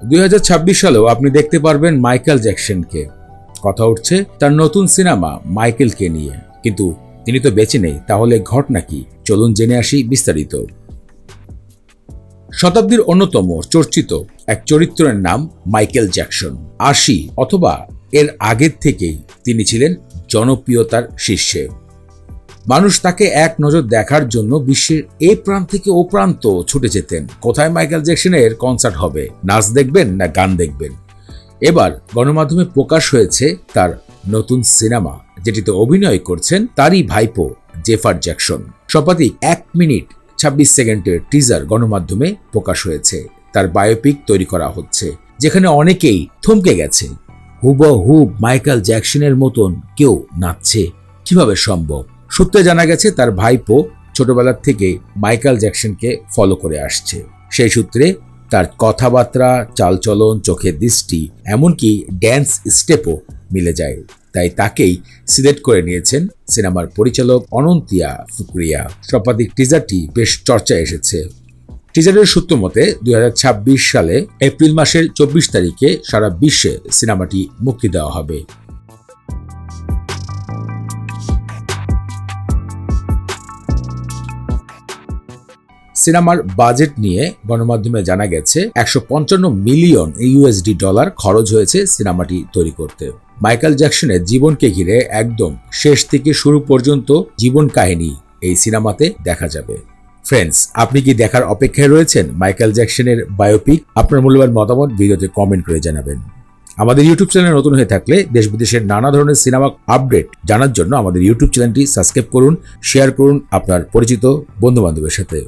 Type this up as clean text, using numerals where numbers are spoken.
2026 সালেও আপনি দেখতে পারবেন মাইকেল জ্যাকসনকে। কথা উঠছে তার নতুন সিনেমা মাইকেলকে নিয়ে, কিন্তু তিনি তো বেঁচে নেই। তাহলে ঘটনা কি? চলুন জেনে আসি বিস্তারিত। শতাব্দীর অন্যতম চর্চিত এক চরিত্রের নাম মাইকেল জ্যাকসন। 80 অথবা এর আগের থেকেই তিনি ছিলেন জনপ্রিয়তার শীর্ষে। মানুষ তাকে এক নজর দেখার জন্য বিশ্বের এ প্রান্ত থেকে ও প্রান্ত ছুটে যেতেন। কোথায় মাইকেল জ্যাকসনের কনসার্ট হবে, নাচ দেখবেন না গান দেখবেন। এবার গণমাধ্যমে প্রকাশ হয়েছে তার নতুন সিনেমা, যেটিতে অভিনয় করছেন তারই ভাইপো জেফার জ্যাকসন। সম্প্রতি 1 মিনিট 26 সেকেন্ডের টিজার গণমাধ্যমে প্রকাশ হয়েছে। তার বায়োপিক তৈরি করা হচ্ছে, যেখানে অনেকেই থমকে গেছে। হুবহু মাইকেল জ্যাকসনের মতন কেউ নাচছে, কিভাবে সম্ভব? সূত্রে জানা গেছে তার ভাইপো ছোটবেলার থেকে মাইকেল জ্যাকসনকে ফলো করে আসছে। সেই সূত্রে তার কথাবার্তা, চালচলন, চোখের দৃষ্টি, এমনকি ড্যান্স স্টেপও মিলে যায়। তাই তাকেই সিলেক্ট করে নিয়েছেন সিনেমার পরিচালক অনন্তিয়া ফুকরিয়া। সম্পাদিক টিজারটি বেশ চর্চায় এসেছে। টিজারের সূত্র মতে 2026 সালে এপ্রিল মাসের 24 তারিখে সারা বিশ্বে সিনেমাটি মুক্তি দেওয়া হবে। সিনেমার বাজেট নিয়ে গণমাধ্যমে জানা গেছে 155 মিলিয়ন ইউএসডি ডলার খরচ হয়েছে সিনেমাটি তৈরি করতে। মাইকেল জ্যাকসনের জীবনকে ঘিরে একদম শেষ থেকে শুরু পর্যন্ত জীবন কাহিনী এই সিনেমাতে দেখা যাবে। ফ্রেন্ডস, আপনি কি দেখার অপেক্ষায় রয়েছেন মাইকেল জ্যাকসনের বায়োপিক? আপনার মূল্যবান মতামত ভিডিওতে কমেন্ট করে জানাবেন। আমাদের ইউটিউব চ্যানেল নতুন হয়ে থাকলে দেশ বিদেশের নানা ধরনের সিনেমা আপডেট জানার জন্য আমাদের ইউটিউব চ্যানেলটি সাবস্ক্রাইব করুন, শেয়ার করুন আপনার পরিচিত বন্ধু বান্ধবের সাথে।